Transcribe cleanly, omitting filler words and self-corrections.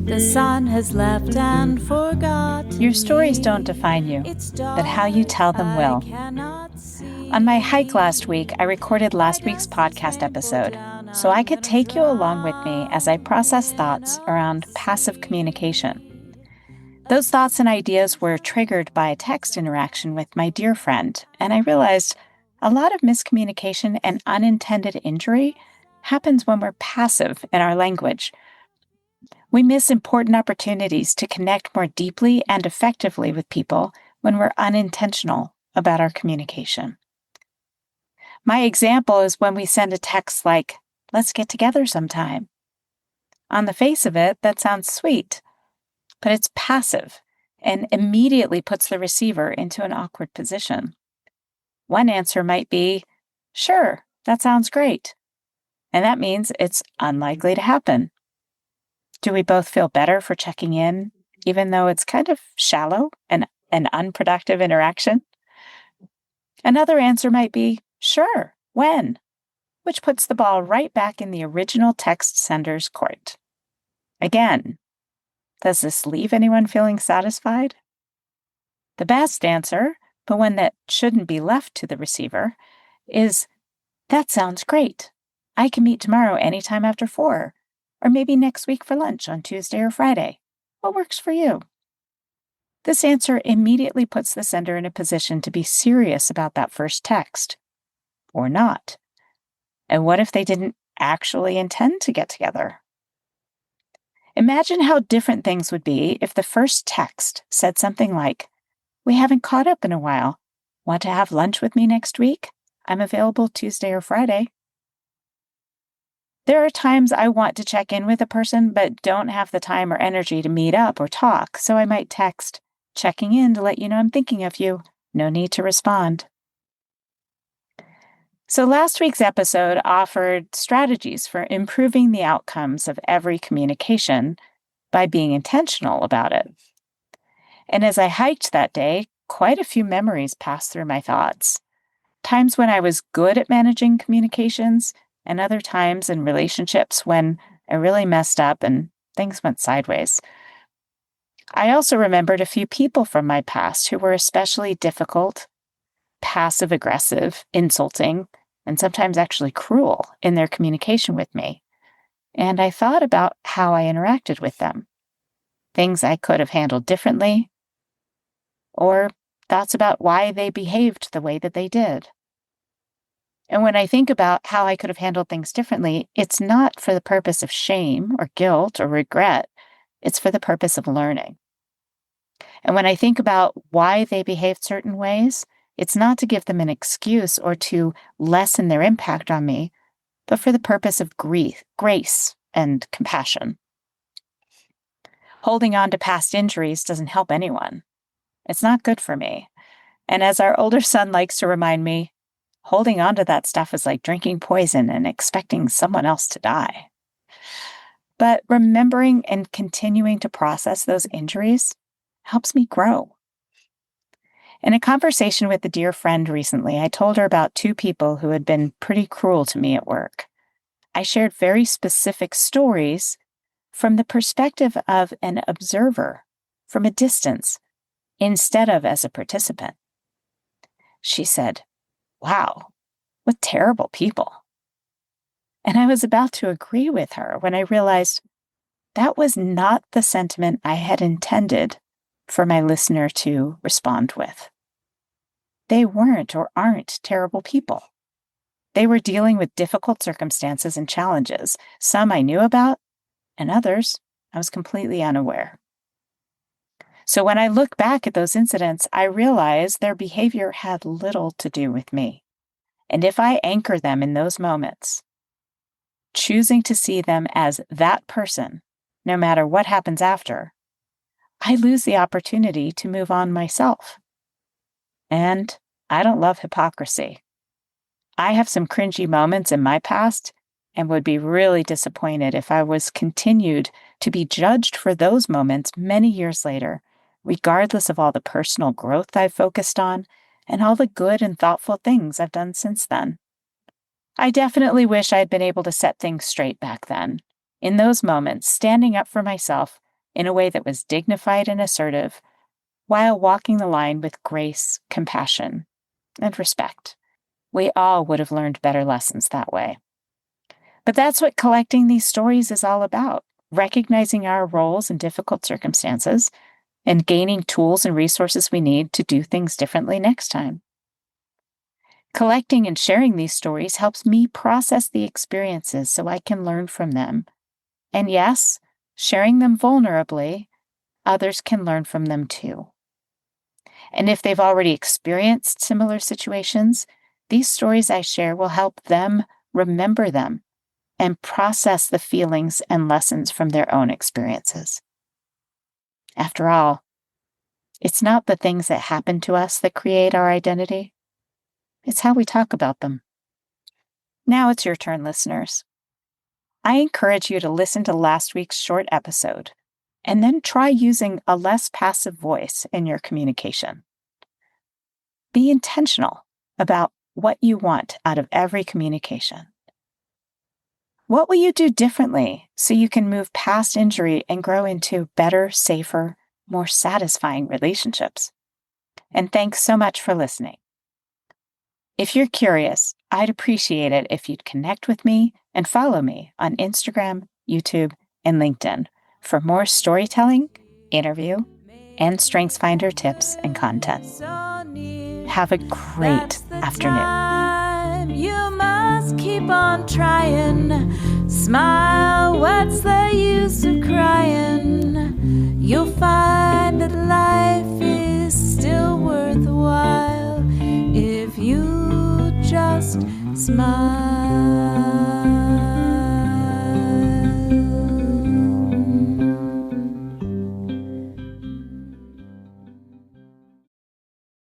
The sun has left and forgot. Your stories don't define you, but how you tell them will. On my hike last week, I recorded last week's podcast episode so I could take you along with me as I process thoughts around passive communication. Those thoughts and ideas were triggered by a text interaction with my dear friend, and I realized a lot of miscommunication and unintended injury happens when we're passive in our language. We miss important opportunities to connect more deeply and effectively with people when we're unintentional about our communication. My example is when we send a text like, "Let's get together sometime." On the face of it, that sounds sweet, but it's passive and immediately puts the receiver into an awkward position. One answer might be, "Sure, that sounds great." And that means it's unlikely to happen. Do we both feel better for checking in, even though it's kind of shallow and an unproductive interaction? Another answer might be, "Sure, when?" which puts the ball right back in the original text sender's court. Again, does this leave anyone feeling satisfied? The best answer, but one that shouldn't be left to the receiver, is, "That sounds great. I can meet tomorrow anytime after 4, or maybe next week for lunch on Tuesday or Friday. What works for you?" This answer immediately puts the sender in a position to be serious about that first text, or not. And what if they didn't actually intend to get together? Imagine how different things would be if the first text said something like, "We haven't caught up in a while. Want to have lunch with me next week? I'm available Tuesday or Friday." There are times I want to check in with a person but don't have the time or energy to meet up or talk, so I might text, "Checking in to let you know I'm thinking of you. No need to respond." So last week's episode offered strategies for improving the outcomes of every communication by being intentional about it. And as I hiked that day, quite a few memories passed through my thoughts. Times when I was good at managing communications, and other times in relationships when I really messed up and things went sideways. I also remembered a few people from my past who were especially difficult, passive-aggressive, insulting, and sometimes actually cruel in their communication with me. And I thought about how I interacted with them, things I could have handled differently, or thoughts about why they behaved the way that they did. And when I think about how I could have handled things differently, it's not for the purpose of shame or guilt or regret. It's for the purpose of learning. And when I think about why they behaved certain ways, it's not to give them an excuse or to lessen their impact on me, but for the purpose of grace and compassion. Holding on to past injuries doesn't help anyone. It's not good for me. And as our older son likes to remind me, holding on to that stuff is like drinking poison and expecting someone else to die. But remembering and continuing to process those injuries helps me grow. In a conversation with a dear friend recently, I told her about two people who had been pretty cruel to me at work. I shared very specific stories from the perspective of an observer from a distance instead of as a participant. She said, "Wow, what terrible people." And I was about to agree with her when I realized that was not the sentiment I had intended for my listener to respond with. They weren't or aren't terrible people. They were dealing with difficult circumstances and challenges. Some I knew about, and others I was completely unaware. So when I look back at those incidents, I realize their behavior had little to do with me. And if I anchor them in those moments, choosing to see them as that person, no matter what happens after, I lose the opportunity to move on myself. And I don't love hypocrisy. I have some cringy moments in my past and would be really disappointed if I was continued to be judged for those moments many years later, regardless of all the personal growth I've focused on and all the good and thoughtful things I've done since then. I definitely wish I had been able to set things straight back then. In those moments, standing up for myself in a way that was dignified and assertive, while walking the line with grace, compassion, and respect. We all would have learned better lessons that way. But that's what collecting these stories is all about, recognizing our roles in difficult circumstances and gaining tools and resources we need to do things differently next time. Collecting and sharing these stories helps me process the experiences so I can learn from them. And yes, sharing them vulnerably, others can learn from them too. And if they've already experienced similar situations, these stories I share will help them remember them and process the feelings and lessons from their own experiences. After all, it's not the things that happen to us that create our identity. It's how we talk about them. Now it's your turn, listeners. I encourage you to listen to last week's short episode and then try using a less passive voice in your communication. Be intentional about what you want out of every communication. What will you do differently so you can move past injury and grow into better, safer, more satisfying relationships? And thanks so much for listening. If you're curious, I'd appreciate it if you'd connect with me and follow me on Instagram, YouTube, and LinkedIn for more storytelling, interview, and StrengthsFinder tips and content. Have a great afternoon. You must keep on trying. Smile, what's the use of crying? You'll find that life is still worthwhile if you just smile.